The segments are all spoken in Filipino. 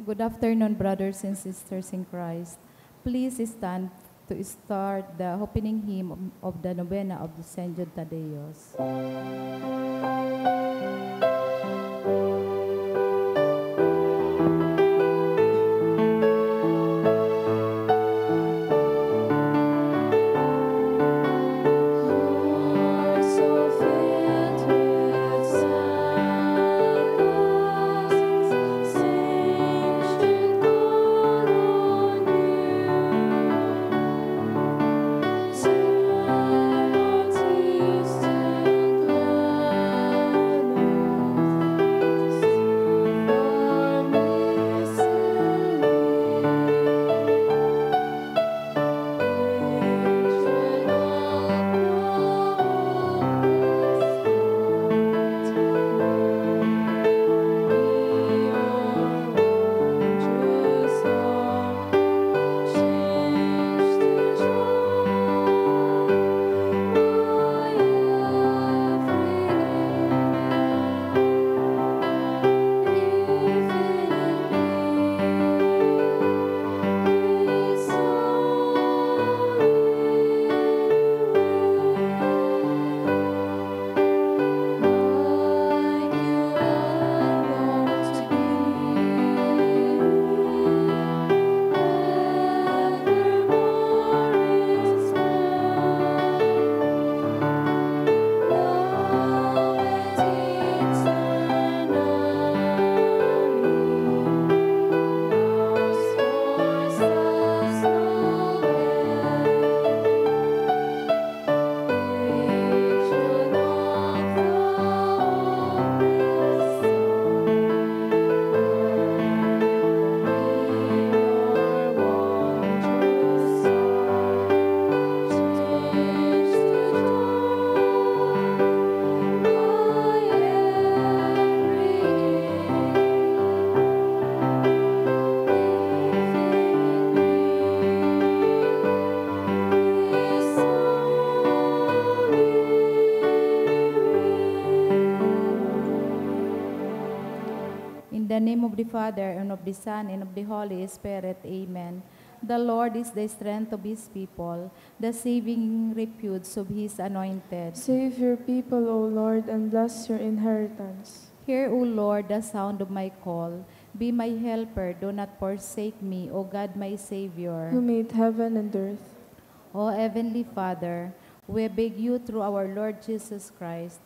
Good afternoon, brothers and sisters in Christ. Please stand to start the opening hymn of the Novena of the St. Jude Tadeos. In the name of the Father, and of the Son, and of the Holy Spirit, Amen. The Lord is the strength of His people, the saving refuge of His anointed. Save your people, O Lord, and bless your inheritance. Hear, O Lord, the sound of my call. Be my helper, do not forsake me, O God, my Savior. Who made heaven and earth. O Heavenly Father, we beg you through our Lord Jesus Christ,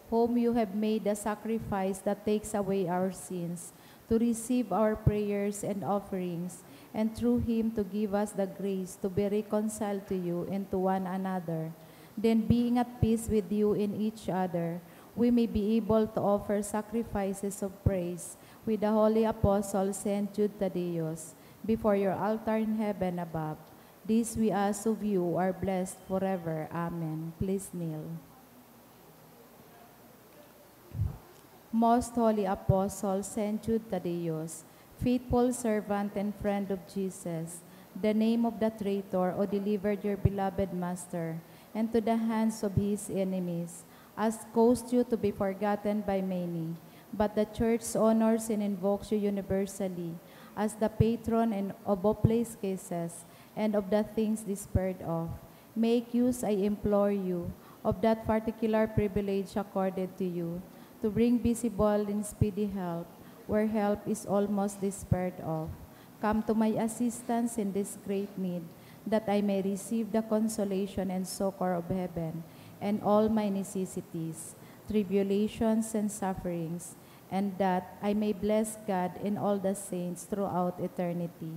whom you have made the sacrifice that takes away our sins, to receive our prayers and offerings, and through him to give us the grace to be reconciled to you and to one another. Then, being at peace with you in each other, we may be able to offer sacrifices of praise with the holy apostle St. Jude Tadeos before your altar in heaven above. This we ask of you, who are blessed forever. Amen. Please kneel. Most Holy Apostle St. Jude Tadeos, faithful servant and friend of Jesus, the name of the traitor who delivered your beloved Master into the hands of his enemies, has caused you to be forgotten by many, but the Church honors and invokes you universally as the patron of all cases and of the things despaired of. Make use, I implore you, of that particular privilege accorded to you, to bring visible and speedy help, where help is almost despaired of. Come to my assistance in this great need, that I may receive the consolation and succor of heaven, and all my necessities, tribulations and sufferings, and that I may bless God and all the saints throughout eternity.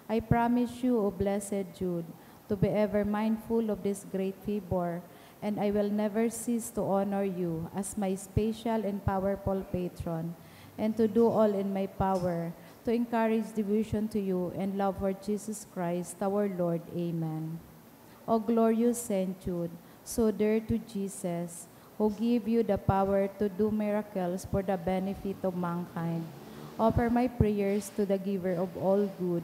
I promise you, O blessed Jude, to be ever mindful of this great favor, and I will never cease to honor you as my special and powerful patron, and to do all in my power to encourage devotion to you and love for Jesus Christ our Lord. Amen. O glorious Saint Jude, so dear to Jesus, who give you the power to do miracles for the benefit of mankind, offer my prayers to the giver of all good,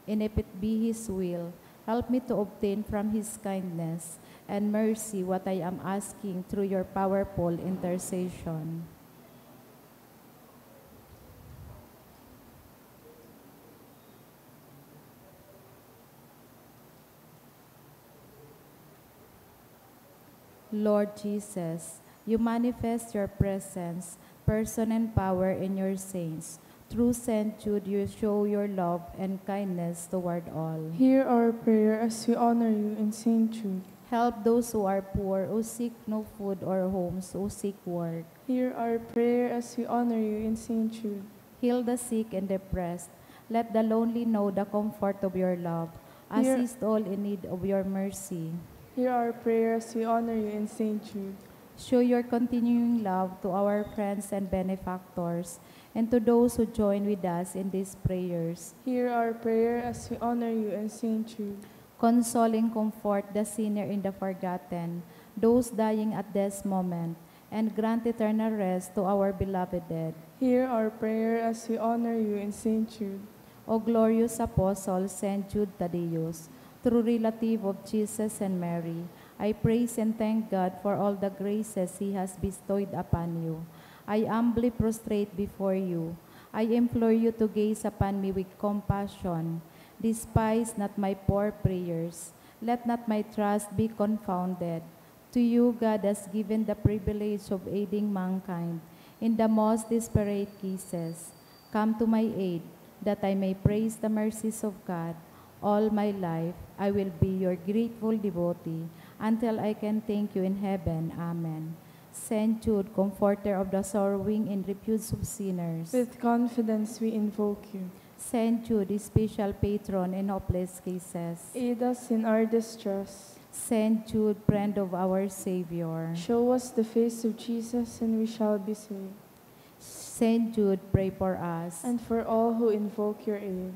and if it be his will, help me to obtain from his kindness and mercy what I am asking through your powerful intercession. Lord Jesus, you manifest your presence, person and power in your saints. Through Saint Jude, you show your love and kindness toward all. Hear our prayer as we honor you in Saint Jude. Help those who are poor, who seek no food, or homes, who seek work. Hear our prayer as we honor you in Saint Jude. Heal the sick and depressed. Let the lonely know the comfort of your love. Hear- Assist all in need of your mercy. Hear our prayer as we honor you in Saint Jude. Show your continuing love to our friends and benefactors, and to those who join with us in these prayers. Hear our prayer as we honor you in Saint Jude. Console and comfort the sinner and the forgotten, those dying at this moment, and grant eternal rest to our beloved dead. Hear our prayer as we honor you in Saint Jude. O glorious Apostle Saint Jude Thaddeus, true relative of Jesus and Mary, I praise and thank God for all the graces He has bestowed upon you. I humbly prostrate before you. I implore you to gaze upon me with compassion. Despise not my poor prayers. Let not my trust be confounded. To you, God has given the privilege of aiding mankind in the most desperate cases. Come to my aid, that I may praise the mercies of God. All my life, I will be your grateful devotee until I can thank you in heaven. Amen. Saint Jude, comforter of the sorrowing and refuge of sinners. With confidence we invoke you. Saint Jude, special patron in hopeless cases. Aid us in our distress. Saint Jude, friend of our Savior. Show us the face of Jesus, and we shall be saved. Saint Jude, pray for us. And for all who invoke your aid.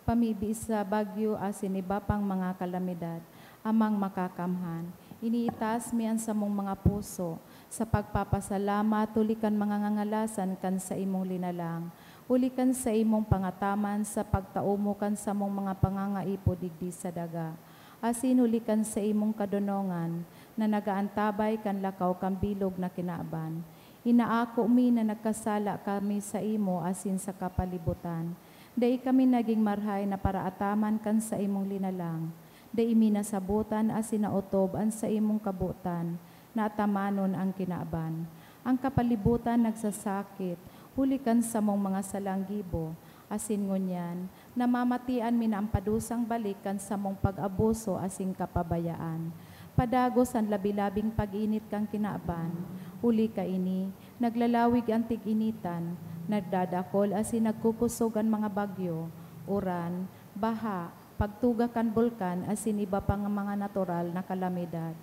Pamibi sa bagyo asin iba pang mga kalamidad, amang makakamhan. Iniitas mian sa mong mga puso, sa pagpapasalamat, tulikan mga ngangalasan kan sa imong linalang. Ulikan sa imong pangataman, sa pagtaumo kan sa mong mga pangangaipo digdi sa daga. Asin ulikan sa imong kadunongan, na nagaantabay kan lakaw kang bilog na kinaaban. Inaako mi na nagkasala kami sa imo asin sa kapalibutan. Dai kami naging marhay na paraataman kan sa imong linalang. Dai mi nasabutan asin naotob an sa imong kabutan, na atamanon ang kinaaban. Ang kapalibutan nagsasakit, hulikan sa mong mga salanggibo, asin ngunyan, namamatian mi na ang padusang balikan sa mong pag-abuso asin kapabayaan. Padagos ang labi-labing pag-init kang kinaaban, huli ka ini, naglalawig ang tig-initan, nagdadakol asin nagkukusog ang mga bagyo, uran, baha, pagtuga kan bulkan asin iba pang mga natural na kalamidad.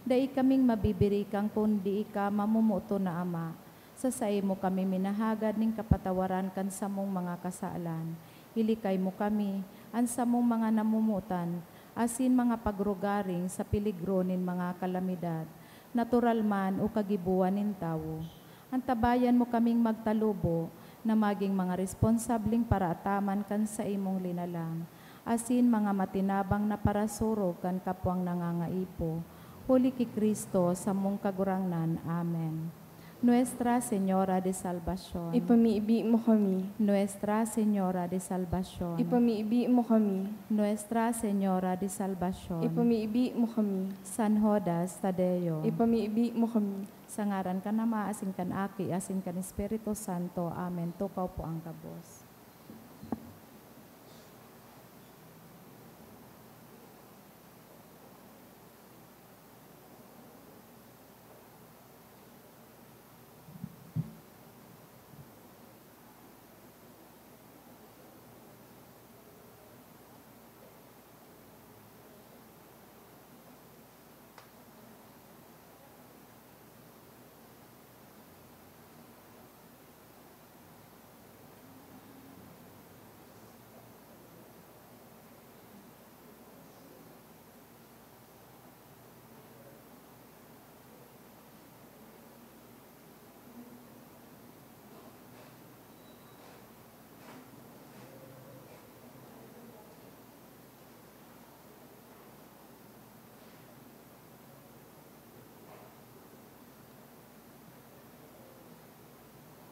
Dai kaming mabibiri kang kundi ika mamumuto na Ama. Sa mo kami minahagad ning kapatawaran kan sa mong mga kasalan. Ilikay mo kami, an sa mong mga namumutan, asin mga pagrugaring sa piligro nin mga kalamidad, natural man o kagibuan nin tao. Antabayan mo kaming magtalubo, na maging mga responsabling paraataman kan sa imong linalang, asin mga matinabang na parasuro kan kapwang nangangaipo. Huli ki Kristo sa mong kagurangnan. Amen. Nuestra Señora de Salvación. Ipamiibi mo kami. Nuestra Señora de Salvación. Ipamiibi mo kami. Nuestra Señora de Salvación. Ipamiibi mo kami. San Judas Tadeo. Ipamiibi mo kami. Sa ngaran ka na maasin kan aki, asin kan Espiritu Santo. Amen. Tukaw po ang kabos.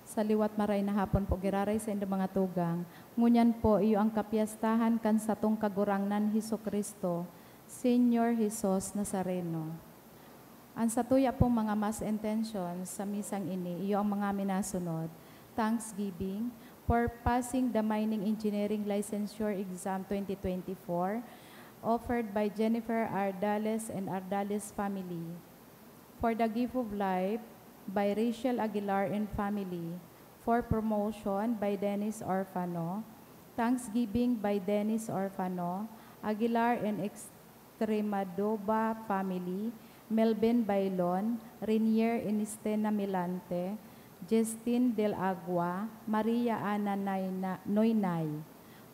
Sa liwat maray na hapon po giraray sa inyong mga tugang. Ngunyan po iyo ang kapiyastahan kan sa tong kagurangnan Hesus Kristo, Senyor Jesus Nazareno. Ang satuya pong mga mass intentions sa misang ini, iyo ang mga minasunod. Thanksgiving for passing the Mining Engineering Licensure Exam 2024 offered by Jennifer Ardales and Ardales family. For the gift of life by Rachel Aguilar and family. For promotion by Dennis Orfano. Thanksgiving by Dennis Orfano, Aguilar and Extremadoba family. Melvin Bailon, Renier Inistena Milante, Justin Del Agua, Maria Ana Noynay.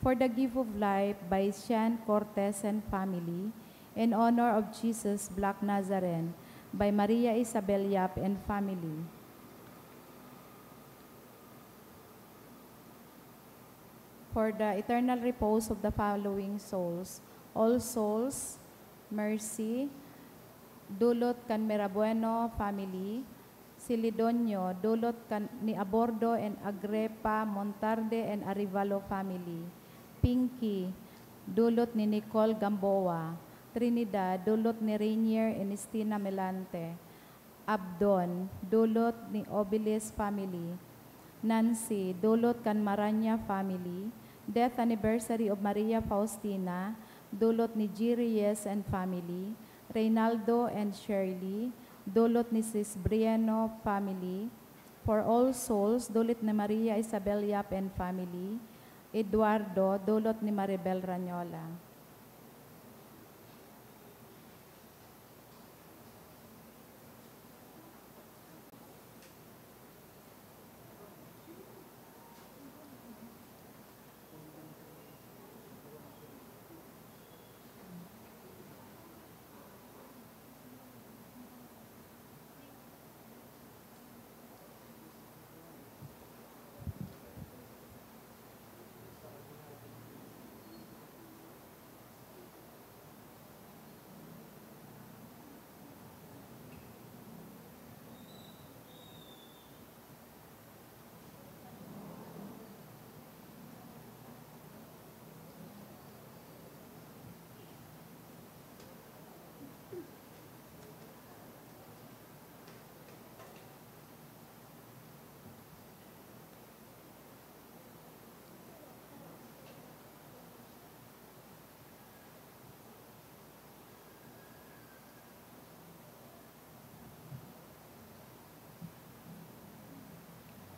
For the gift of life by Sean Cortez and family, in honor of Jesus Black Nazarene, by Maria Isabel Yap and family. For the eternal repose of the following souls, All Souls, Mercy, dulot kan Mirabueno family, Silidonio, dulot kan ni Abordo and Agrepa, Montarde and Arivalo family, Pinky, dulot ni Nicole Gamboa, Trinidad, dulot ni Rainier and Estina Melante, Abdon, dulot ni Obilis family, Nancy, dulot kan Maranya family, death anniversary of Maria Faustina, dulot ni Giries and family, Reynaldo and Shirley, dulot ni Sis Briano family, for All Souls, dulot ni Maria Isabel Yap and family, Eduardo, dulot ni Maribel Ranyola.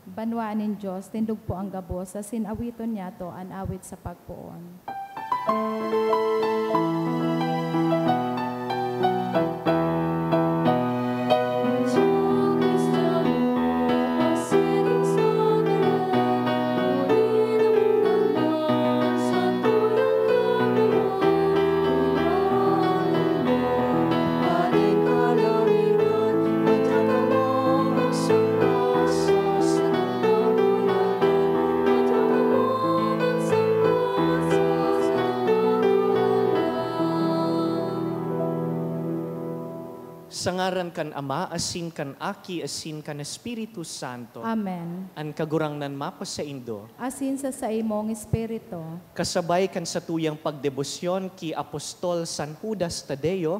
Banwaan ng Diyos, tindog po ang gabos, sa sinawiton niya to, an awit sa pagpuon. Sa ngaran kan Ama, asin kan Aki, asin kan Espiritu Santo. Amen. An kagurangnan mapa sa Indo. Asin sa imong espiritu. Kasabay kan sa tuyang pagdebosyon ki Apostol San Judas Tadeo,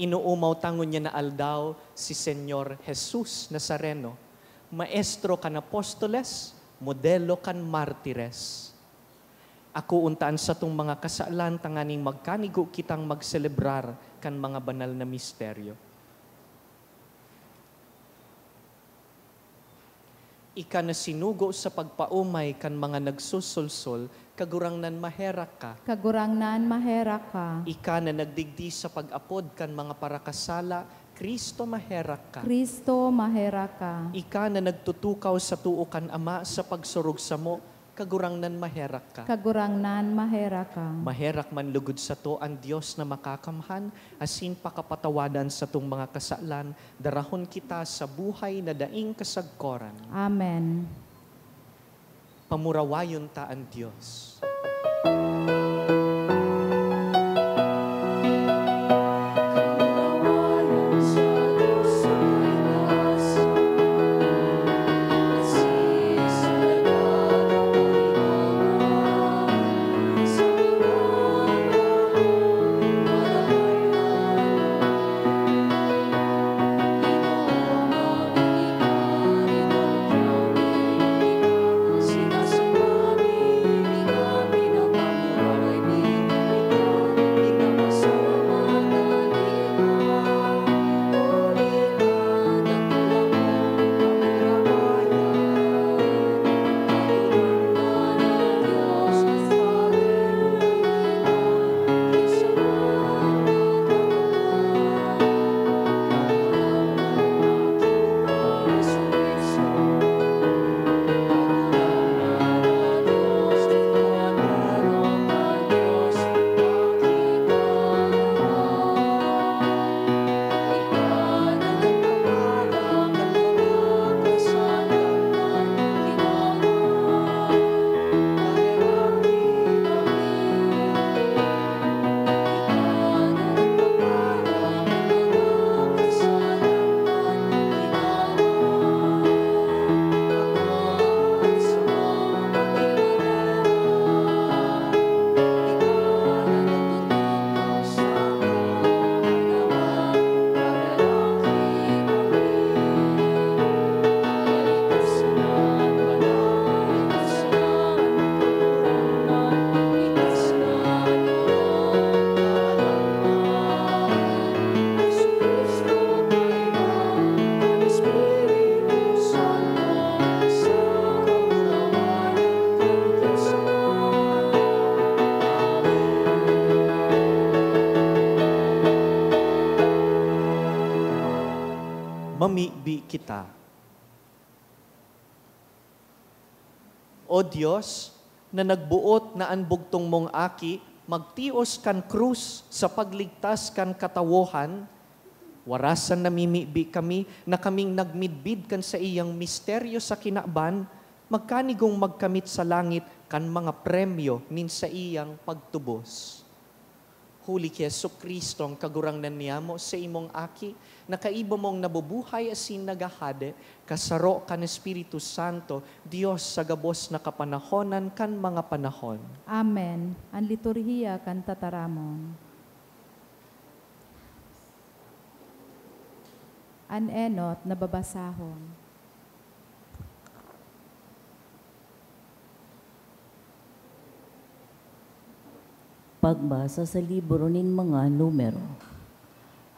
inuumaw tangon niya na aldaw si Senyor Jesus Nazareno, maestro kan apostoles, modelo kan martires. Ako untaan sa tong mga kasaalan tanganing magkanigo kitang magselebrar kan mga banal na misteryo. Ika na sinugo sa pagpaumay kan mga nagsusulsol, kagurangnan maherak ka. Kagurangnan maherak ka. Ika na nagdigdi sa pag-apod kan mga parakasala, Kristo maherak ka. Kristo maherak ka. Ika na nagtutukaw sa tuo kan Ama sa pagsurog sa mo, kagurangnan maherak ka. Kagurangnan maherak ka. Maherak man lugod sa to ang Diyos na makakamhan, asin pakapatawadan sa tong mga kasalan, darahon kita sa buhay na daing kasagkoran. Amen. Pamurawayon ta ang Diyos. mamibi kita. O Diyos, na nagbuot na anbugtong mong aki, magtios kan krus sa pagligtas kan katawohan, warasan namimibi kami na kaming nagmidbid kan sa iyang misteryo sa kinaban, magkanigong magkamit sa langit kan mga premyo nin sa iyang pagtubos. Huli ki Jesucristo ang kagurangnan niyamo sa imong aki, na kaiba mong nabubuhay asin nagahade, kasaro kan Espiritu Santo, Diyos sa gabos na kapanahonan kan mga panahon. Amen. Ang liturhiya kan tataramon. An enot na babasahon. Pagbasa sa libro nin mga numero.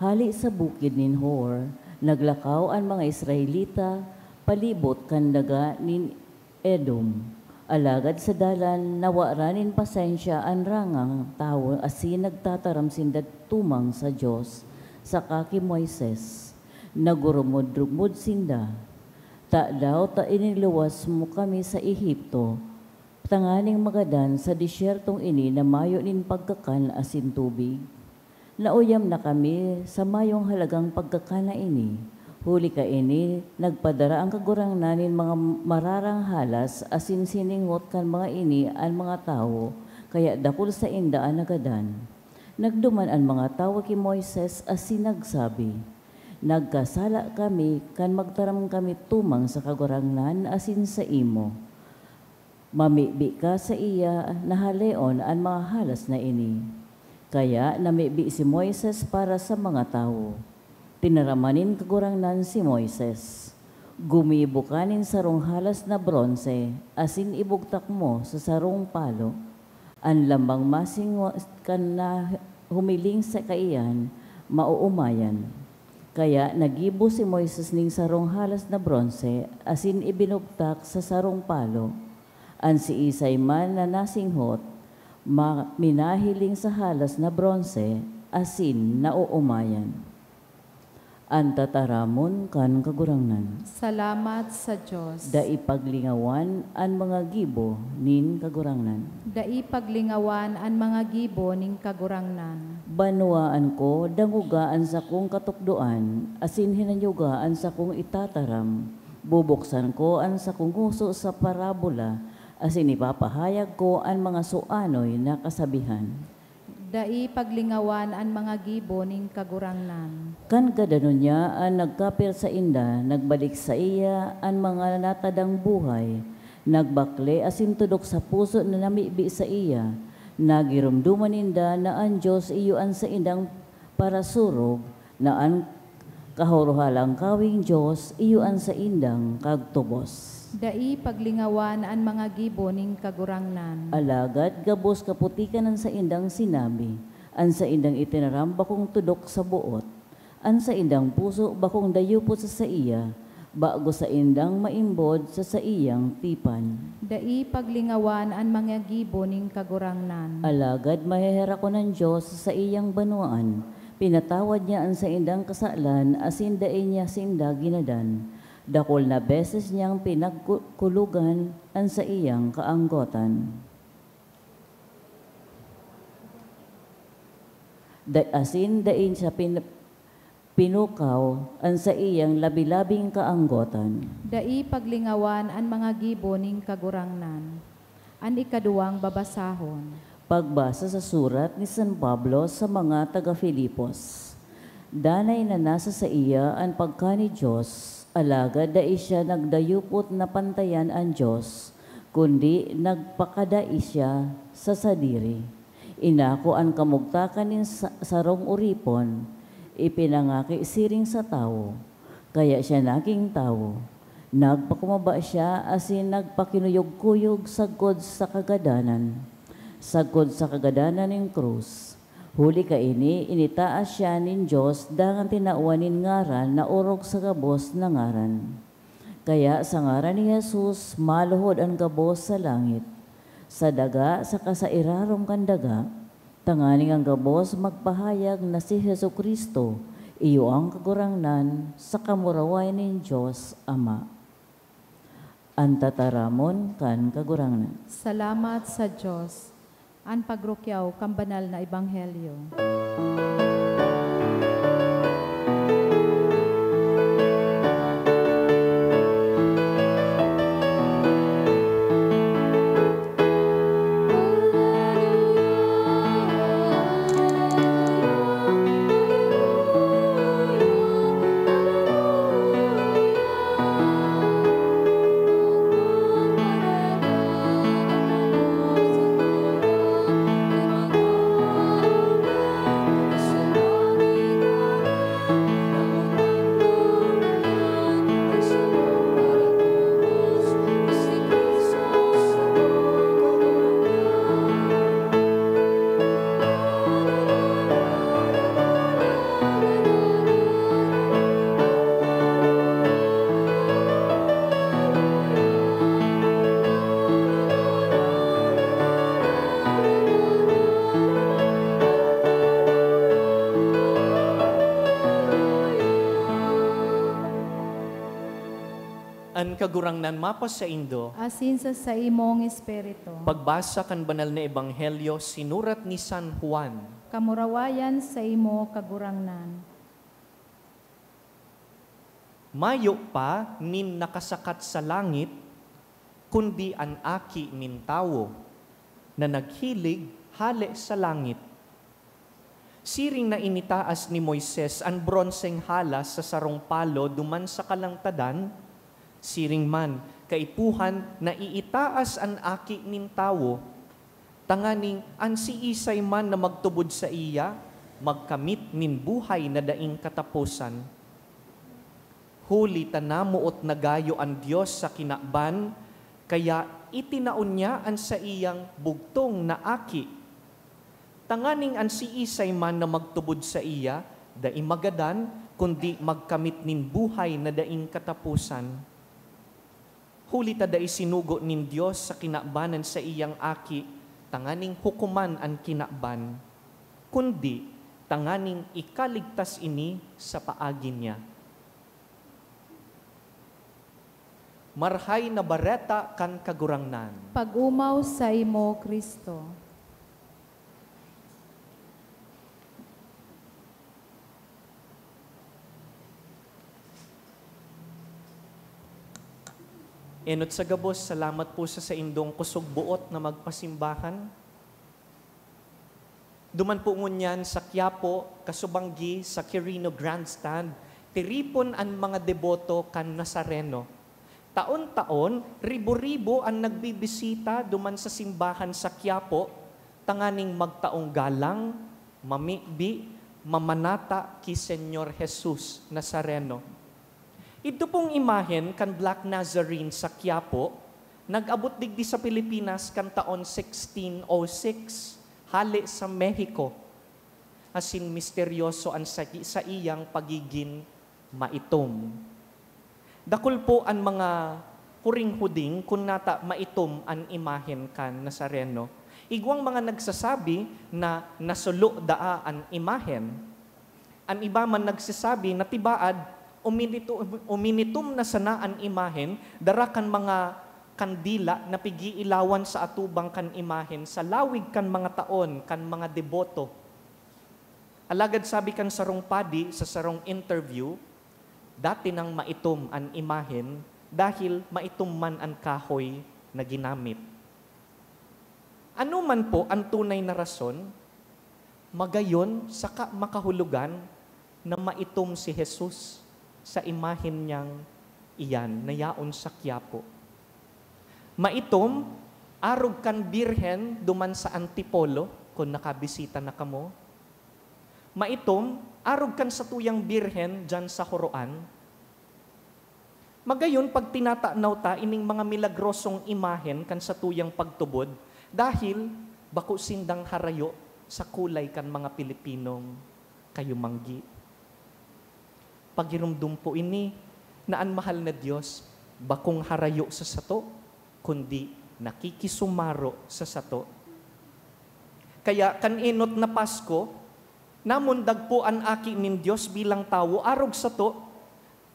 Hali sa bukid nin Hor, naglakaw ang mga Israelita palibot kan daga nin Edom. Alagad sa dalan nawaranin pasensya ang rangang tao asin nagtataram sinda tumang sa Diyos sa kaki Moises. Nagurumod-rumod sinda. Ta daw ta iniluwas mo kami sa Ehipto. Tanganing magadan sa disyertong ini na mayo nin pagkakan asin tubig. Nauyam na kami sa mayong halagang pagkakan na ini. Huli ka ini, nagpadara ang kagurangnan nin mga mararang halas asin siningot kan mga ini ang mga tao, kaya dakul sa indaan nagadan. Nagduman ang mga tao ki Moises asin nagsabi, nagkasala kami kan magtaram kami tumang sa kagurangnan asin sa imo. Mamibi ka sa iya na haleon ang mga halas na ini. Kaya namibi si Moises para sa mga tao. Tinaramanin kagurangnan si Moises. Gumibo kanin sarong halas na bronze, asin ibugtak mo sa sarong palo. Ang lambang masing kan na humiling sa kaiyan, mauumayan. Kaya nagibo si Moises ning sarong halas na bronze, asin ibinugtak sa sarong palo. An si Isay man na nasinghot, minahiling sa halas na bronze, asin nauumayan. Ang tataramon kan kagurangnan. Salamat sa Diyos. Da ipaglingawan ang mga gibo nin kagurangnan. Da ipaglingawan ang mga gibo ning kagurangnan. Banuaan ko, dangugaan sa kong katukduan, asin hinanyugaan sa kong itataram. Bubuksan ko ang sa kong huso sa parabola, asin ipapahayag ko ang mga suanoy na kasabihan. Dai paglingawan ang mga gibo ning kagurangnan. Kan kadano niya ang nagkapir sa inda, nagbalik sa iya ang mga natadang buhay, nagbakle asin tudok sa puso na namibi sa iya, nagirumduman inda na ang Diyos iyuan sa indang para surog, na ang kahuruhalang kawing Diyos iyuan sa indang kagtubos. Dai paglingawan ang mga gibo ning kagurangnan. Alagad gabos kaputikan ang sa indang sinabi, ang sa indang itinaram bakong tudok sa buot, ang sa indang puso bakong dayupot sa iya, bago sa indang maimbod sa iyang tipan. Dai paglingawan ang mga gibo ning kagurangnan. Alagad mahihera ko ng Diyos sa iyang banuan, pinatawad niya ang sa indang kasalan, asin dai niya sinda ginadan. Dakol na beses niyang pinagkulugan ang sa iyang kaanggotan. Asin dain siya pinukaw ang sa iyang labi-labing kaanggotan. Dai paglingawan ang mga gibo ning kagurangnan. An ikaduwang babasahon. Pagbasa sa surat ni San Pablo sa mga taga-Filipos. Danay na nasa sa iya ang pagka ni Diyos, alagad dai siya nagdayupot na pantayan ang Diyos, kundi nagpakadai siya sa sadiri. Inako ang kamugtakan nin sarong uripon, ipinangaki siring sa tao, kaya siya naging tao. Nagpakumaba siya asin nagpakinuyog-kuyog sagkod sa kagadanan. Sagkod sa kagadanan ng krus. Huli ka ini, initaas siya nin Diyos dangan tinauanin ngaran na urog sa gabos na ngaran. Kaya sa ngaran ni Jesus, maluhod ang gabos sa langit. Sa daga, sa kasairarom kan daga, tanganing ang gabos magpahayag na si Jesucristo, Iyo ang kagurangnan sa kamuraway nin Diyos Ama. Antataramon kan kagurangnan. Salamat sa Diyos. An pagrukyaw kang banal na ebanghelyo. An kagurangnan mapas sa Indo, Asin sa imong espiritu. pagbasa kan banal na ebanghelyo sinurat ni San Juan. Kamurawayan sa imo kagurangnan. Mayo pa nin nakasakat sa langit, kundi an aki nin tawo, na naghilig hale sa langit. Siring na initaas ni Moises ang bronseng halas sa sarong palo duman sa kalangtadan, siring man kaipuhan na iitaas an aki nin tawo, tanganing an si isay man na magtubod sa iya, magkamit nin buhay na daing katapusan. Huli tanamuot na gayo ang Diyos sa kinakban, kaya itinaon niya an sa iyang bugtong na aki. Tanganing an si isay man na magtubod sa iya, daing magadan, kundi magkamit nin buhay na daing katapusan. Huli ta daing sinugo nin Diyos sa kinakbanan sa iyang aki, tanganing hukuman ang kinakban, kundi tanganing ikaligtas ini sa paagi niya. Marhay na bareta kan kagurangnan. Pag-umaw sa imo, Kristo. Enot sa gabos, salamat po sa indong kusog buot na magpasimbahan. Duman po ngunyan sa Quiapo, Kasubanggi, sa Quirino Grandstand, tiripon ang mga deboto kan Nazareno. Taon-taon, ribo-ribo ang nagbibisita duman sa simbahan sa Quiapo, tanganing magtaong galang, mamibi, mamanata ki Senyor Jesus Nazareno. Ito pong imahen kan Black Nazarene sa Quiapo, nag-abot digdi sa Pilipinas kan taon 1606, hali sa Mexico. Asin misteryoso ang sa iyang pagiging maitom. Dakul po ang mga huring-huding kung nata maitom ang imahen kan Nazareno. Igwang mga nagsasabi na nasulo daa ang imahen. Ang iba man nagsasabi na tibaad, uminitum na sana ang imahen, dara kan mga kandila na pigiilawan sa atubang kan imahen, sa lawig kan mga taon, kan mga deboto. Alagad sabi kan sarong padi sa sarong interview, dati nang maitom ang imahen dahil maitom man ang kahoy na ginamit. Ano man po ang tunay na rason, magayon sa makahulugan na maitom si Jesus sa imahen niyang iyan, na yaon sa Quiapo. Maitom, arog kan birhen duman sa Antipolo, kung nakabisita na kamo. Maitom, arog kan sa tuyang birhen dyan sa Horoan. Magayon, pag tinatanaw ta, ining mga milagrosong imahen kan sa tuyang pagtubod, dahil bako sindang harayo sa kulay kan mga Pilipinong kayumanggi. Pagirumdum po ini, na ang mahal na Diyos, bakong harayo sa sato, kundi nakikisumaro sa sato. Kaya kaninot na Pasko, namundag po an aki nin Dios bilang tawo, arog sa to,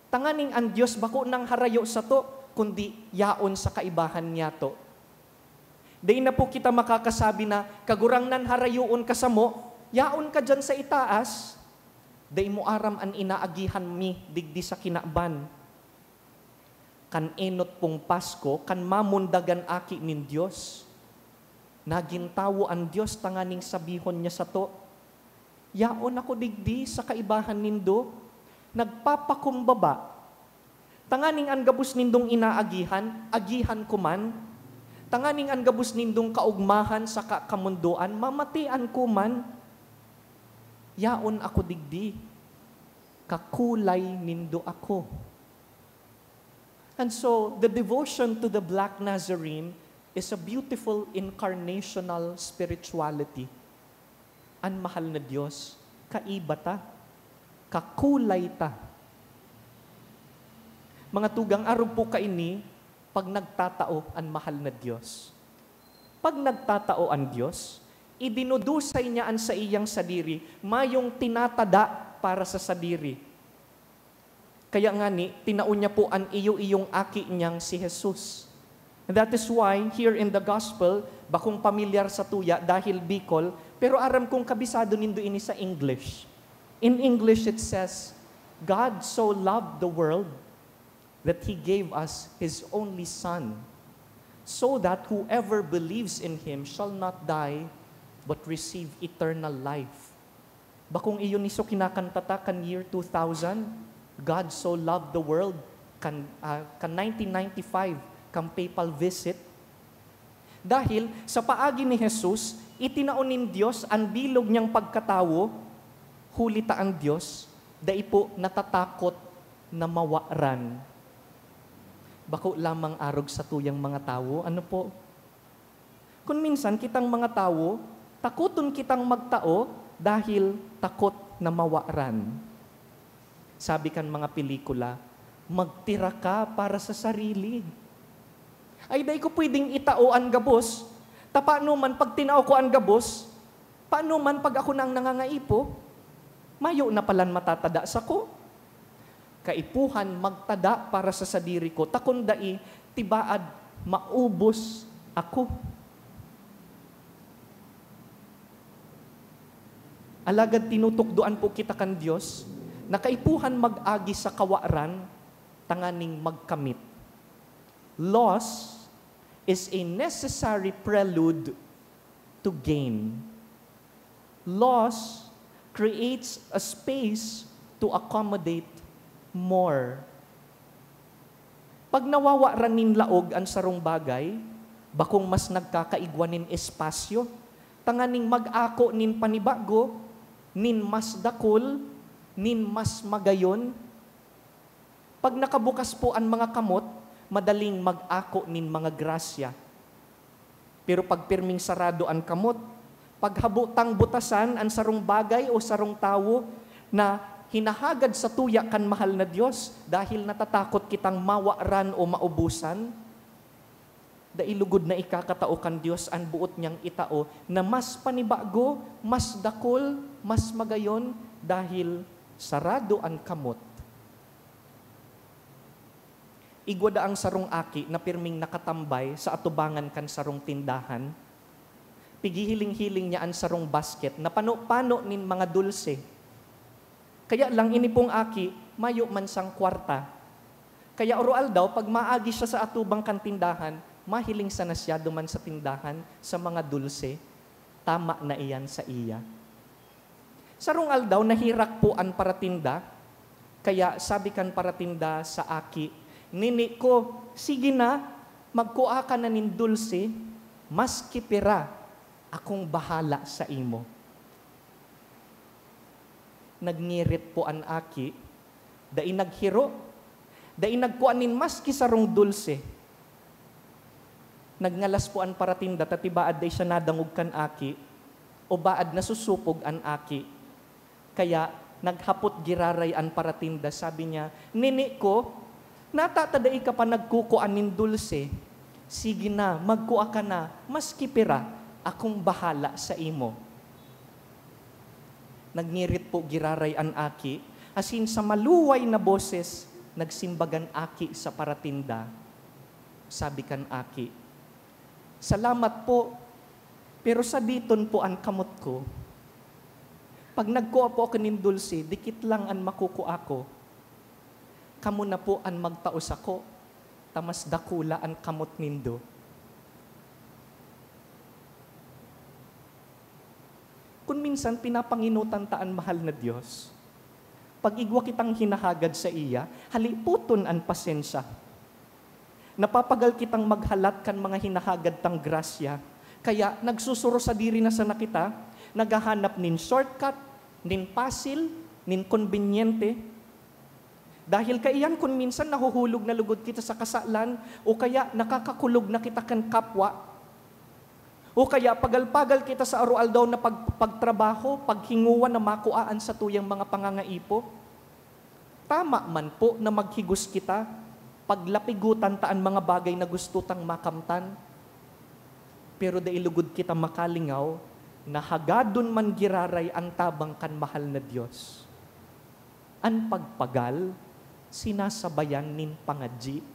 tanganing ang Dios bako nang harayo sa to, kundi yaon sa kaibahan niya to. Di na po kita makakasabi na kagurang nan harayoon ka sa mo, yaon ka dyan sa itaas, di mo aram an inaagihan mi digdi sa kinaban. Kan enot pong Pasko, kan mamundagan aki nin Diyos. Nagintawo ang Diyos, tanganing sabihon niya sa to, yaon ako digdi sa kaibahan nindo, nagpapakumbaba. Tanganing ang gabus nindong inaagihan, agihan ko man. Tanganing ang gabus nindong kaugmahan sa kamunduan, mamatian ko man. Yaon ako digdi, kakulay nindo ako. And so, the devotion to the Black Nazarene is a beautiful incarnational spirituality. Ang mahal na Diyos, kaiba ta, kakulay ta. Mga tugang arog po kaini, pag nagtatao ang mahal na Diyos. Pag nagtatao ang Diyos, idinudusay niya ang sa iyang sadiri, mayong tinatada para sa sadiri. Kaya nga ni, tinaon niya po ang iyong aki niyang si Jesus. And that is why, here in the Gospel, bakong pamilyar sa tuya dahil Bicol, pero aram kong kabisado nindo ini sa English. In English it says, God so loved the world that He gave us His only Son, so that whoever believes in Him shall not die, but receive eternal life. Bakong iyon niso kinakantata kan year 2000, God so loved the world, kan 1995, kan papal visit. Dahil sa paagi ni Jesus, itinaonin Diyos ang bilog niyang pagkatawo, hulita ang Diyos, dai po natatakot na mawaran. Bako lamang arog sa tuyang mga tao, ano po? Kung minsan kitang mga tao, takuton kitang magtao dahil takot na mawaran. Sabi kan mga pelikula, magtira ka para sa sarili. Ay, day ko pwedeng itao ang gabos. Paano man pag tinao ko ang gabos, paano man pag ako nang nangangaipo, mayo na palan matatada sa ko. Kaipuhan magtada para sa sadiri ko, takundai tibaad maubos ako. Alagad tinutukdoan po kita kan Diyos, na kaipuhan mag-agi sa kawaran, tanganing magkamit. Loss is a necessary prelude to gain. Loss creates a space to accommodate more. Pag nawawaran nin laog ang sarong bagay, bakong mas nagkakaigwanin espasyo, tanganing mag-ako nin panibago, nin mas dakol, nin mas magayon. Pag nakabukas po ang mga kamot, madaling mag-ako nin mga grasya. Pero pag pirming sarado ang kamot, paghabutang butasan ang sarong bagay o sarong tawo na hinahagad sa tuya kan mahal na Diyos dahil natatakot kitang mawaran o maubusan, dailugod na ikakatao kan Diyos ang buot niyang itao na mas panibago, mas dakol, mas magayon dahil sarado ang kamot. Igwada ang sarong aki na pirming nakatambay sa atubangan kan sarong tindahan. Pigihiling-hiling niya ang sarong basket na pano-pano nin mga dulse. Kaya lang ini pong aki, mayo man sang kwarta. Kaya oral daw, pag maagi siya sa atubang kan tindahan, mahiling sana siya duman sa tindahan sa mga dulse. Tama na iyan sa iya. Sarong aldaw, nahirak po ang paratinda. Kaya sabi kan paratinda sa aki, nini ko, sige na, magkuha ka na nin dulce, mas kipira, akong bahala sa imo. Nagngirit po an aki, dai naghiro, dai nagkuanin maski sarong dulce. Nagngalas po an paratinda, tatibaad day siya nadangog kan aki, o baad nasusupog an aki. Kaya naghapot giraray an paratinda, sabi niya, nini ko, natatadai ka pa nagkukuanin dulce, sige na, magkuha ka na, maski pira, akong bahala sa imo. Nagngirit po giraray an aki, asin sa maluway na boses, nagsimbagan aki sa paratinda. Sabi kan aki, salamat po, pero sa diton po an kamot ko. Pag nagkuha po ako nin dulce, dikit lang an makukuha ko. Kamu na po an magtaos ako, tamas dakula an kamot nindo. Kung minsan pinapanginutan taan mahal na Diyos, pag igwa kitang hinahagad sa iya, haliputon an pasensya. Napapagal kitang maghalat kan mga hinahagad tang grasya, kaya nagsusuro sa diri na sa nakita, naghahanap nin shortcut, nin pasil, nin konbinyente. Dahil kaiyan kung minsan nahuhulog na lugod kita sa kasalan, o kaya nakakakulog na kita kan kapwa, o kaya pagal-pagal kita sa arualdaw na pagtrabaho, paghinguan na makuaan sa tuyang mga pangangaipo. Tama man po na maghigos kita, paglapigutan taan mga bagay na gusto tang makamtan. Pero dailugod kita makalingaw, na hagadon man giraray ang tabang kan mahal na Diyos. An pagpagal, sinasabayan nin pangadji.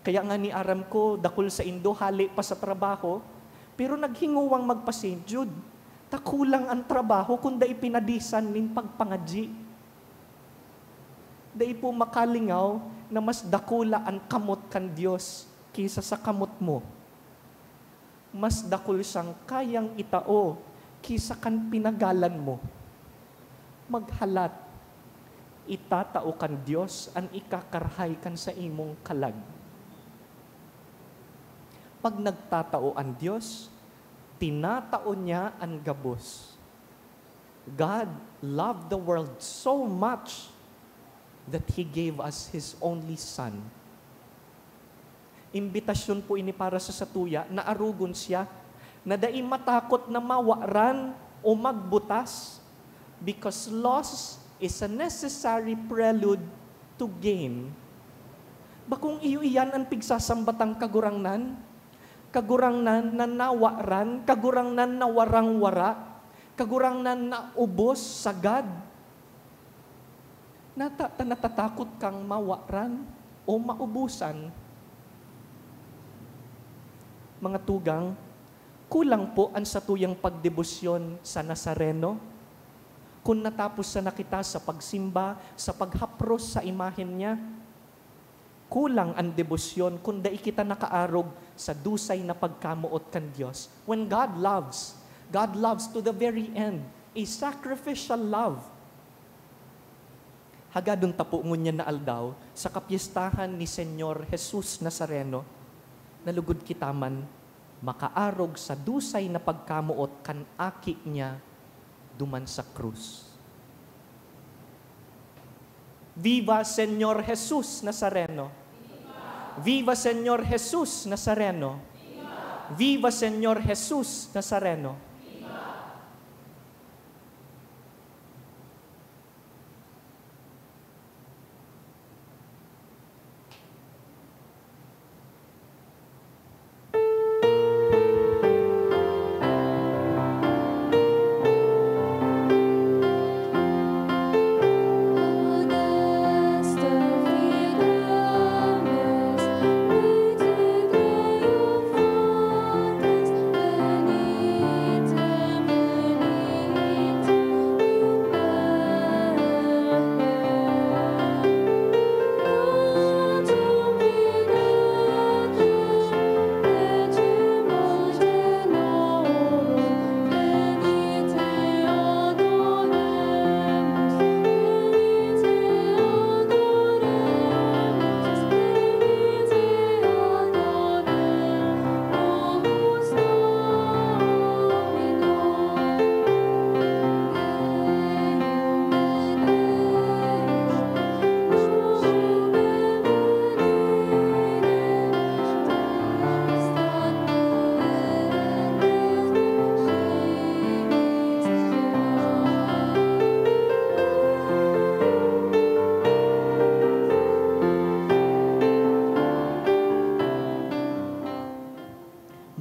Kaya nga ni aram ko, dakul sa Indo, hali pa sa trabaho, pero naghinguwang magpasenjud. Takulang ang trabaho kung dai pinadisan nin pagpangadji. Dai po makalingaw na mas dakula ang kamot kan Diyos kaysa sa kamot mo. Mas dakul siyang kayang itao kaysa kan pinagalan mo. Maghalat, itatao kan Diyos ang ikakarhay kan sa imong kalag. Pag nagtatao ang Diyos, tinatao niya ang gabos. God loved the world so much that He gave us His only Son. Imbitasyon po ini para sa satuya na arugon siya, na dai matakot na mawaran o magbutas, because loss is a necessary prelude to gain. Bakong iyo iyan ang pigsasambatang kagurangnan? Kagurangnan na nawaran, kagurangnan na warang-wara, kagurangnan na ubos sagad. Natatakot kang mawaran o maubusan. Mga tugang, kulang po ang satuyang pagdebosyon sa Nazareno. Kung natapos sa nakita sa pagsimba, sa paghapros sa imahen niya, kulang ang debosyon kung dai kita nakaarog sa dusay na pagkamuot kan Diyos. When God loves to the very end, a sacrificial love. Hagadon tapo ngunya na aldaw sa kapistahan ni Senyor Jesus Nazareno, nalugod kita man makaarog sa dusay na pagkamuot kan aki niya duman sa krus. Viva Senyor Jesus Nazareno! Viva Senyor Jesus Nazareno! Viva Senyor Jesus Nazareno! It's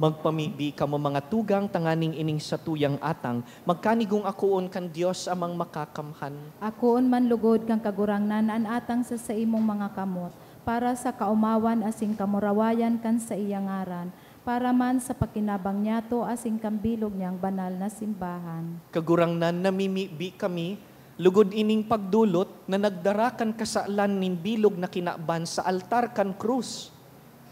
Magpamibi ka mo mga tugang tanganing ining sa tuyang atang, magkanigong akoon kan Dios amang makakamhan. Akoon man lugod kang kagurangnan an atang sa imong mga kamot, para sa kaumawan asing kamurawayan kan sa iyang ngaran, para man sa pakinabang niyato asing kambilog niyang banal na simbahan. Kagurangnan namimibi kami, lugod ining pagdulot na nagdarakan kasaalan nin bilog na kinaban sa altar kan krus.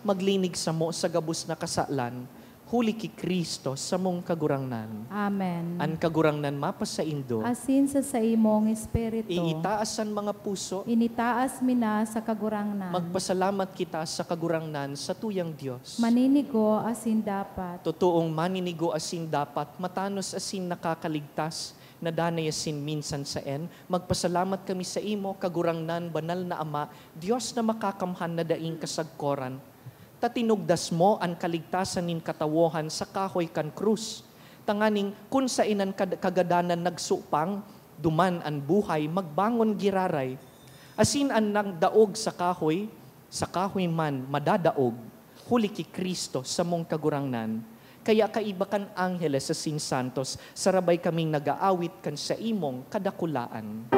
Maglinig sa mo sa gabus na kasaalan, huli ki Kristo sa mong kagurangnan. Amen. An kagurangnan mapasa indo, Asin sa imong espiritu, iitaasan mga puso, initaas mina sa kagurangnan. magpasalamat kita sa kagurangnan sa tuyang Diyos. Maninigo asin dapat. Totoong maninigo asin dapat, matanos asin nakakaligtas, na danay asin minsan sa magpasalamat kami sa imo, kagurangnan, banal na Ama, Diyos na makakamhan na daing kasagkoran. Tatinugdas mo ang kaligtasan nin katawohan sa kahoy kan krus. Tanganing kun sa inan kagadanan nagsupang, duman ang buhay, magbangon giraray. Asin ang nagdaog sa kahoy man madadaog, huli ki Kristo sa mong kagurangnan. Kaya kaiba kan angheles sa sin santos, sarabay kaming nagaawit kan sa imong kadakulaan.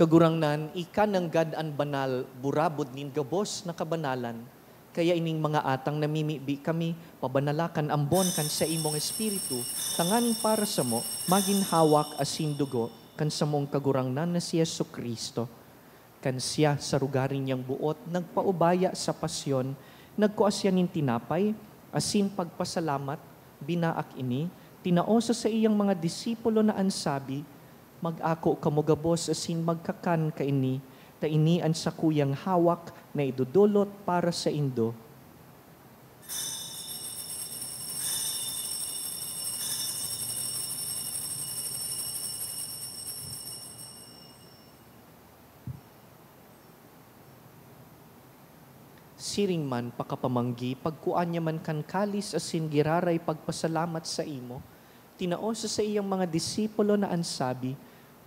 Kagurangnan, ika ng gadaan banal, burabod nin gabos na kabanalan. Kaya ining mga atang namimibi kami, pabanalakan ambon kan sa imong espiritu, tanganing para sa mo, maging hawak asin dugo, kan sa mong kagurangnan na si Yesu Kristo. Kan siya sa rugarin niyang buot, nagpaubaya sa pasyon, nagkuasya nin tinapay, asin pagpasalamat, binaak ini, tinaosa sa iyang mga disipulo na ansabi, mag-ako kamugabos asin magkakan kaini, ta ini ang sakuyang hawak na idudulot para sa indo. Siring man pakapamanggi, pagkuan niya man kan kalis asin giraray pagpasalamat sa imo, tinaosa sa iyang mga disipulo na ansabi,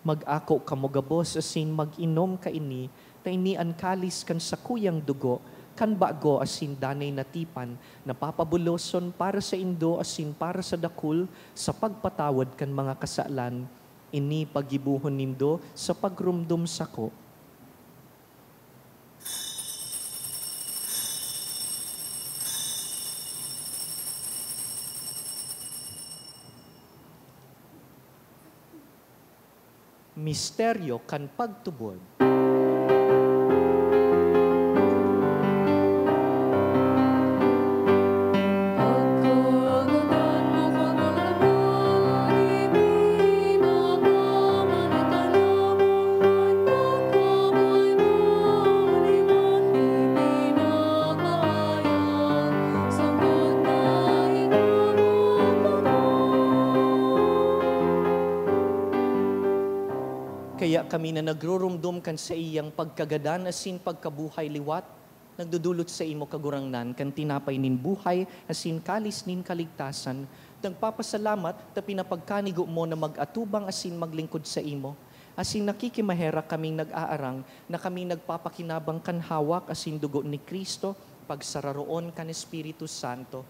mag-ako kamugabos asin mag-inom kaini, ta ini ang kalis kan sakuyang dugo, kan bago asin danay natipan, napapabuloson para sa indo asin para sa dakul, sa pagpatawad kan mga kasalan, ini pagibuhon nindo sa pagrumdum sako. Misteryo kan pagtubod. Kaya kami na nagrurumdum kan sa iyang pagkagadan asin pagkabuhay liwat, nagdudulot sa imo kagurangnan kan tinapay nin buhay asin kalis nin kaligtasan, nagpapasalamat ta pinapagkanigo mo na mag-atubang asin maglingkod sa imo. Asin nakikimahera kaming nag-aarang na kaming nagpapakinabang kan hawak asin dugo ni Kristo pagsararoon kan Espiritu Santo.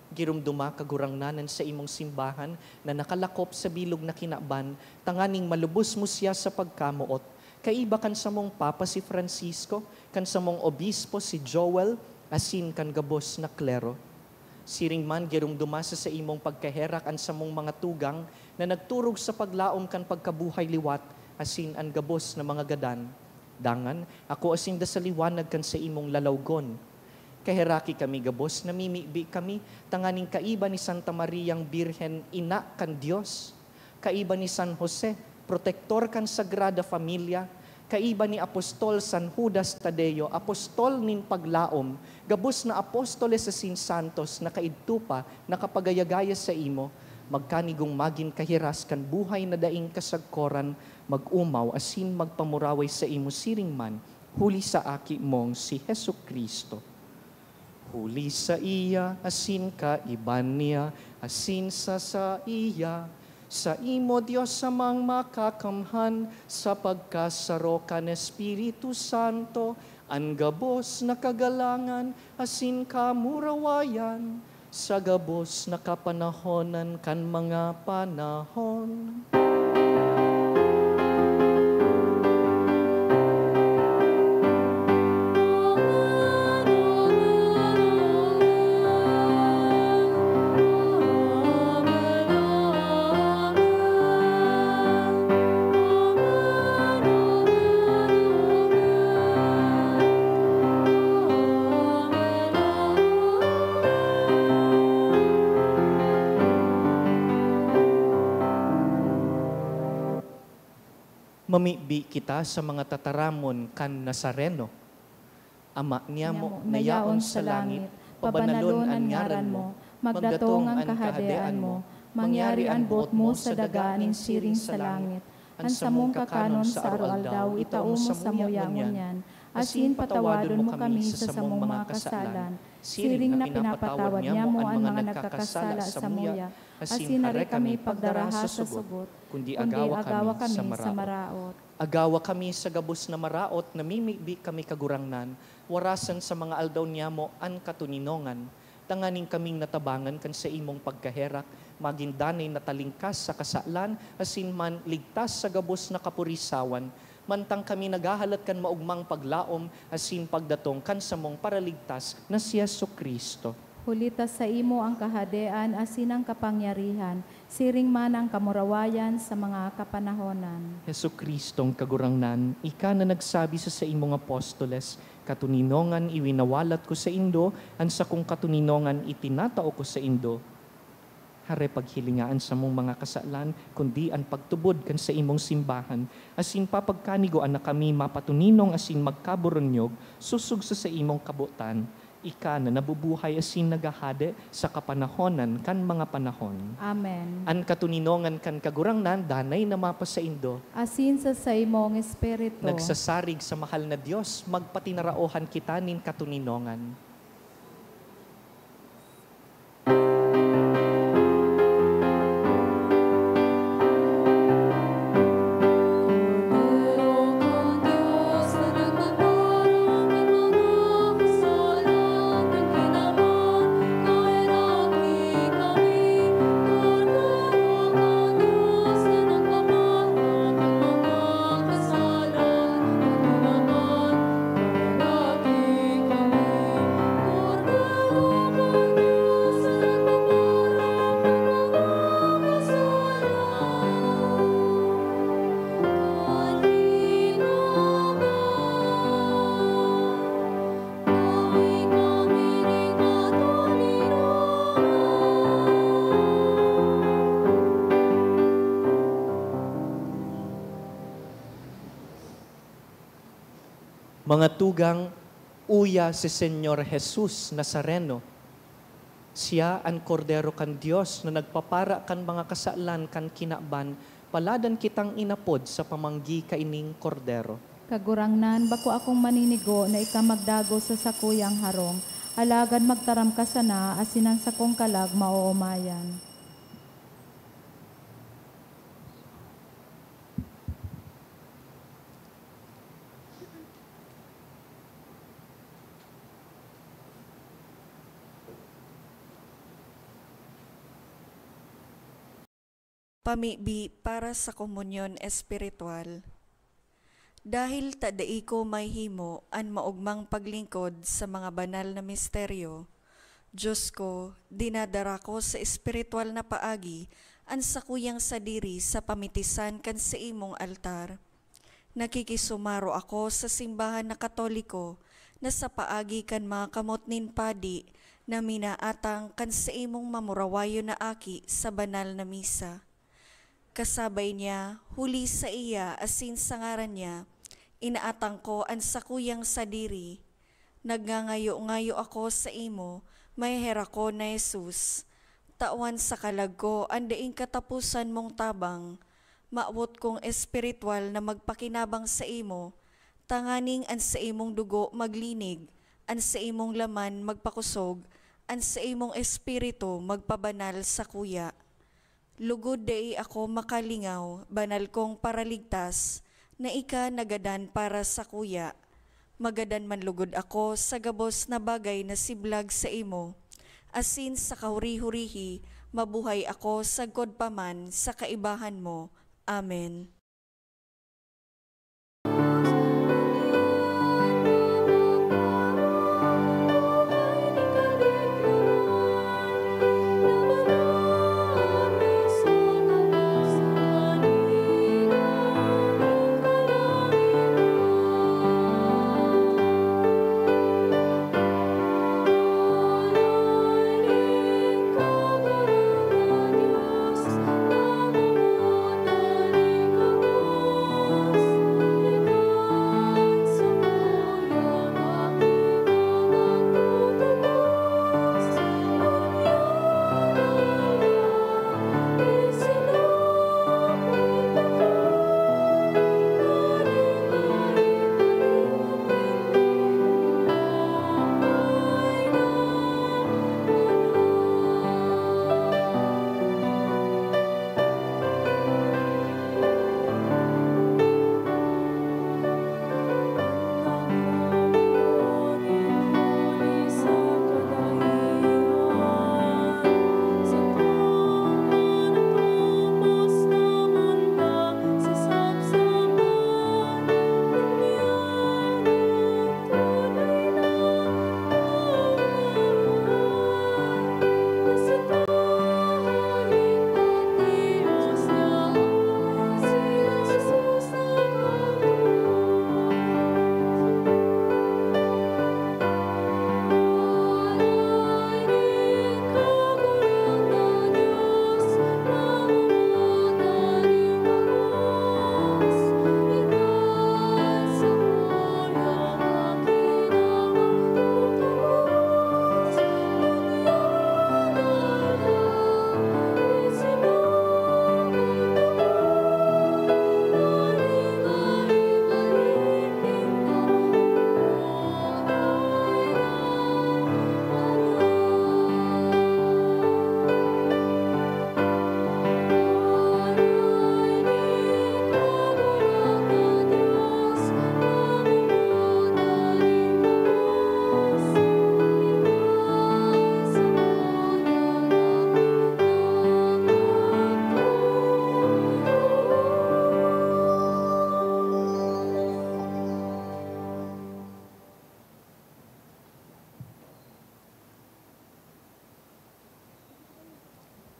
Girumduma kagurangnanan sa imong simbahan na nakalakop sa bilog na kinaban, tanganing malubos mo siya sa pagkamuot. Kaiba kan sa mong Papa si Francisco, kan sa mong obispo si Joel, asin kan gabos na klero. Siring man gerong dumasa sa imong pagkaherak an sa mong mga tugang na nagturog sa paglaom kan pagkabuhay liwat, asin an gabos na mga gadan. Dangan, ako asin da sa liwanag kan sa imong lalawgon. Kaheraki kami gabos, namimibi kami, tanganing kaiba ni Santa Mariang Birhen, ina kan Diyos. Kaiba ni San Jose, protektor kan Sagrada Familia. Kaiba ni Apostol San Judas Tadeo, apostol nin paglaom, gabos na apostoles sa Sin Santos, na kaidtupa, nakapagayagaya sa imo, magkanigong magin kahiras kan buhay na daing kasagkoran, mag-umaw asin magpamuraway sa imo siring man, huli sa aki mong si Hesu Kristo. Huli sa iya, asin ka iban niya, asin sa iya, sa imo Diyos samang makakamhan, sa pagkasaro kan Espiritu Santo, ang gabos na kagalangan, asin kamurawayan, sa gabos na kapanahonan kan mga panahon. Mamibi kita sa mga tataramon kan Nazareno. Ama niya mo, nayaon sa langit, pabanalon ang ngaran mo, magdatong ang kahadean mo, mangyari ang buot mo sa dagaanin siring sa langit, ang samong kakanon sa araw-aldaw, itaom mo sa muyangon asin patawadon mo kami sa samong mga kasalan, siring na pinapatawad niya mo ang mga nagkakasala sa muya, asin nare kami pagdaraha sa sugot, kundi agawa kami sa maraot. Agawa kami sa gabos na maraot, namimibi kami kagurangnan, warasan sa mga aldaw niya mo an katuninongan, tanganing kaming natabangan kan sa imong pagkaherak, maging danay na talingkas sa kasalan, asin man ligtas sa gabos na kapurisawan, mantang kami naghahalat kan maugmang paglaom, asin pagdatong kan sa mong paraligtas na si Yesu Kristo. Hulita sa imo ang kahadean, asin ang kapangyarihan, siring man ang kamurawayan sa mga kapanahonan. Yesu Kristong kagurangnan, ika na nagsabi sa imong apostoles, katuninongan iwinawalat ko sa Indo, an sa kong katuninongan itinatao ko sa Indo. Hare paghilingaan sa mong mga kasalan, kundi ang pagtubod kan sa imong simbahan, asin papagkanigoan na kami mapatuninong asin magkaburonyog, susug sa imong kabutan, ika na nabubuhay asin nagahade sa kapanahonan kan mga panahon. Amen. An katuninongan kan kagurangnan, danay na mapa sa Indo. Asin sa imong espiritu. Nagsasarig sa mahal na Diyos, magpatinaraohan kita nin katuninongan. Mga tugang, uya si Senyor Jesus Nazareno. Siya ang kordero kan Diyos na nagpapara kan mga kasalan kan kinaban, paladan kitang inapod sa pamanggi kaining kordero. Kagurangnan, bako akong maninigo na ikamagdago sa sakuyang harong, alagad magtaram ka sana, asin ang sakong kalag mauumayan. Pamibi para sa komunyon espiritual. Dahil tadai ko may himo an maugmang paglingkod sa mga banal na misteryo, Diyos ko, dinadara ko sa espiritual na paagi an sakuyang sadiri sa pamitisan kan sa imong altar. Nakikisumaro ako sa simbahan na Katoliko na sa paagi kan mga kamot nin padi na minaatang kan sa imong mamurawayo na aki sa banal na misa. Kasabay niya, huli sa iya asin sa ngaran niya, inaatang ko ang sakuyang sadiri. Nagngangayo-ngayo ako sa imo, may hera ko na Jesus. Tawan sa kalag ko, andaing katapusan mong tabang. Maawot kong espiritual na magpakinabang sa imo. Tanganing an sa imong dugo maglinig, an sa imong laman magpakusog, an sa imong espiritu magpabanal sa kuya. Lugod dai ako makalingaw, banal kong paraligtas, na ika nagadan para sa kuya. Magadan man lugod ako sa gabos na bagay na siblag sa imo. Asin sa kahuri-hurihi, mabuhay ako sa godpaman sa kaibahan mo. Amen.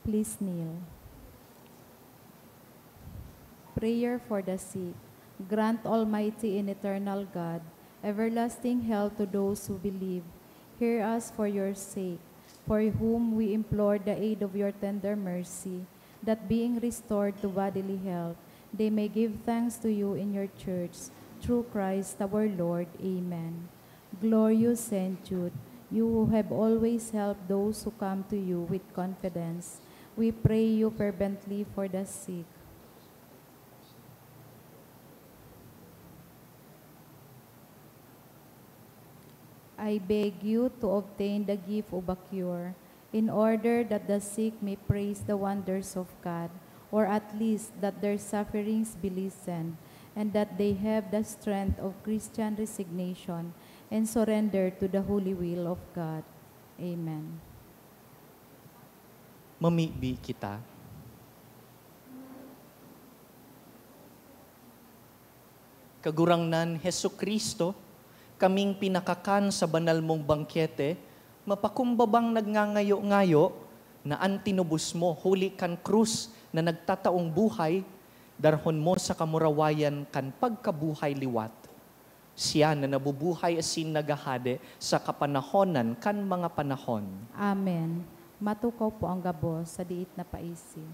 Please kneel. Prayer for the sick. Grant, Almighty and eternal God, everlasting health to those who believe. Hear us for your sake, for whom we implore the aid of your tender mercy, that being restored to bodily health, they may give thanks to you in your church, through Christ our Lord. Amen. Glorious Saint Jude, you who have always helped those who come to you with confidence, we pray you fervently for the sick. I beg you to obtain the gift of a cure, in order that the sick may praise the wonders of God, or at least that their sufferings be lessened, and that they have the strength of Christian resignation and surrender to the holy will of God. Amen. Mamibi kita. Kagurangnan Hesu Kristo, kaming pinakakan sa banal mong bangkete, mapakumbabang nagngangayo-ngayo na ang tinubos mo, huli kan krus na nagtataong buhay, darhon mo sa kamurawayan kan pagkabuhay liwat. Siya na nabubuhay asin nagahade sa kapanahonan kan mga panahon. Amen. Matukaw po ang gabos sa diit na paisi.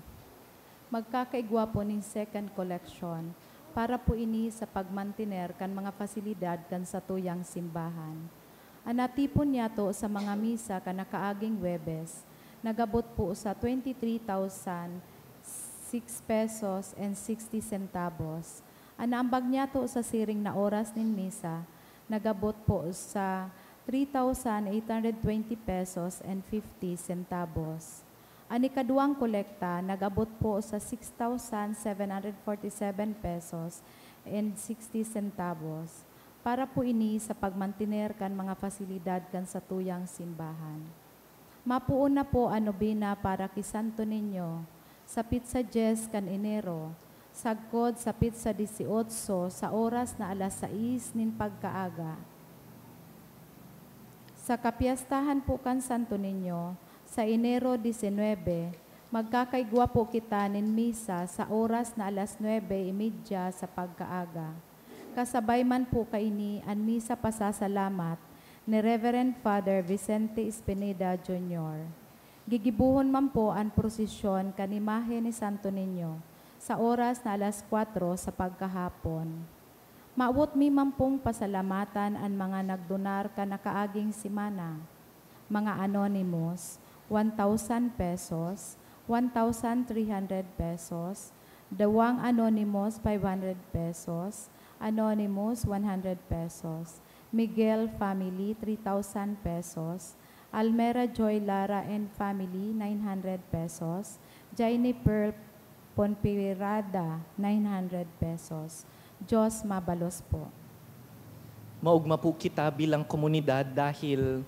Magkakaigwa po ning second collection para po ini sa pagmantiner kan mga fasilidad kan sa tuyang simbahan. Anatipon niya to sa mga misa kan nakaaging Webes, nagabot po sa 23,006 pesos and 60 centavos. Anaambag niya to sa siring na oras nin misa, nagabot po sa 3,820 pesos and 50 centavos. Ani kaduang kolekta, nagabot po sa 6,747 pesos and 60 centavos para po ini sa pagmantiner kan mga fasilidad kan sa tuyang simbahan. Mapuon na po ano bina para kisanto ninyo sa pizza 10 kan Enero, sagkod sa pizza 18 sa oras na alas 6 nin pagkaaga. Sa kapiyastahan po kan Santo Niño, sa Enero 19, magkakaigwa po kita nin misa sa oras na alas 9:30 sa pagkaaga. Kasabay man po kaini an misa pasasalamat ni Reverend Father Vicente Espineda Jr. Gigibuhon man po ang prosesyon kanimahe ni Santo Niño sa oras na alas 4 sa pagkahapon. Maawot mi man pong pasalamatan ang mga nagdonar ka nakaaging simana, mga anonymous, 1,000 pesos, 1,300 pesos, Dawang Anonymous 500 pesos, Anonymous 100 pesos, Miguel Family 3,000 pesos, Almera Joy Lara and Family 900 pesos, Jaini Pearl Ponpirada 900 pesos. Diyos mabalos po. Maugma po kita bilang komunidad dahil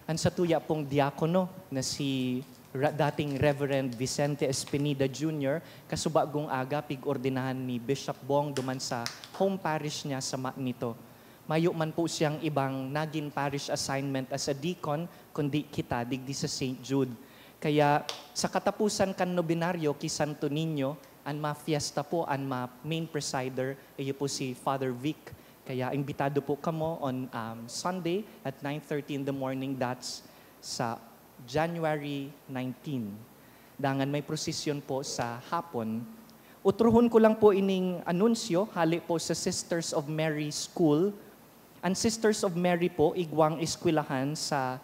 ang satuya pong diakono na si dating Reverend Vicente Espineda Jr. kasubagong aga pig-ordinahan ni Bishop Bong duman sa home parish niya sa nito. Mayo man po siyang ibang naging parish assignment as a deacon, kundi kita digdi sa St. Jude. Kaya sa katapusan kan nobinaryo ki Santo Niño, ang ma-fiesta po, ang main presider, ay po si Father Vic. Kaya imbitado po kamo on Sunday at 9:30 in the morning, that's sa January 19. Dangan may prosesyon po sa hapon. Utruhon ko lang po ining anunsyo, hali po sa Sisters of Mary School. Ang Sisters of Mary po, igwang eskwelahan sa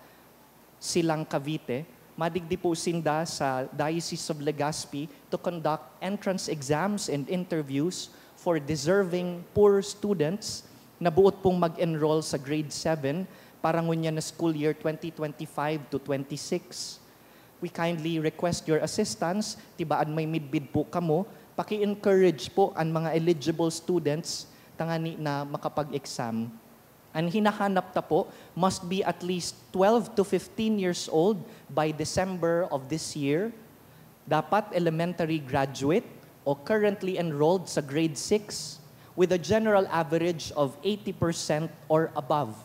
Silang Cavite. Madigdi po sinda sa Diocese of Legazpi to conduct entrance exams and interviews for deserving poor students na buot pong mag-enroll sa grade 7 para ngunya na school year 2025 to 26. We kindly request your assistance, tibaan may midbid po kamo, paki-encourage po ang mga eligible students tangani na makapag-exam. Ang hinahanap ta po must be at least 12 to 15 years old by December of this year. Dapat elementary graduate o currently enrolled sa grade 6 with a general average of 80% or above.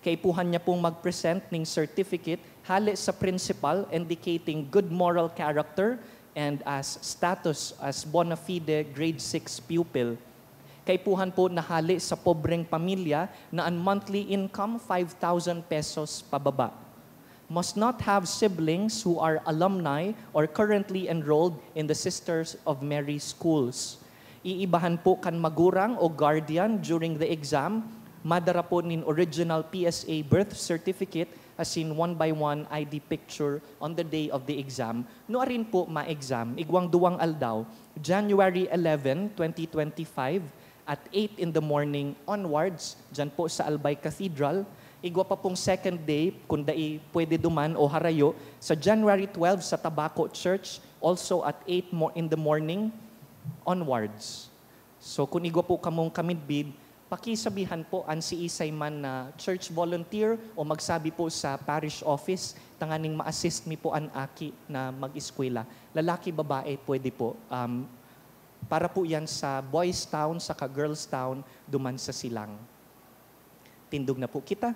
Kaipuhan niya pong mag-present ng certificate hali sa principal indicating good moral character and as status as bona fide grade 6 pupil. Kaipuhan po nahali sa pobreng pamilya na ang monthly income 5,000 pesos pababa. Must not have siblings who are alumni or currently enrolled in the Sisters of Mary schools. Iibahan po kan magurang o guardian during the exam, madara po nin original PSA birth certificate as in 1x1 ID picture on the day of the exam. No rin po ma-exam, igwang duwang aldaw, January 11, 2025, at 8 in the morning onwards, dyan po sa Albay Cathedral. Igwa pa pong second day, kung dai pwede duman o harayo, sa January 12 sa Tabaco Church, also at 8 in the morning onwards. So kung igwa po kamong kamidbid, pakisabihan po ang si Isay man na church volunteer o magsabi po sa parish office, tanganing ma-assist mi po ang aki na mag-eskwela. Lalaki, babae, pwede po. Para po yan sa Boys Town, sa Girls Town, duman sa Silang. Tindog na po kita.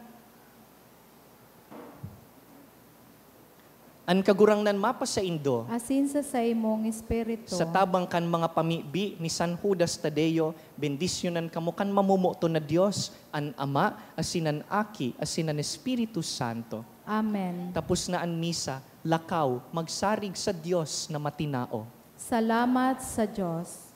An kagurangnan mapa sa Indo, Asin sa imong espiritu. sa tabang kan mga pamibi ni San Judas Tadeo, bendisyonan kamo kan mamumuto na Dios, an Ama, asinan Aki, asinan Espiritu Santo. Amen. Tapos na an misa, lakaw, magsarig sa Dios na matinao. Salamat sa Diyos.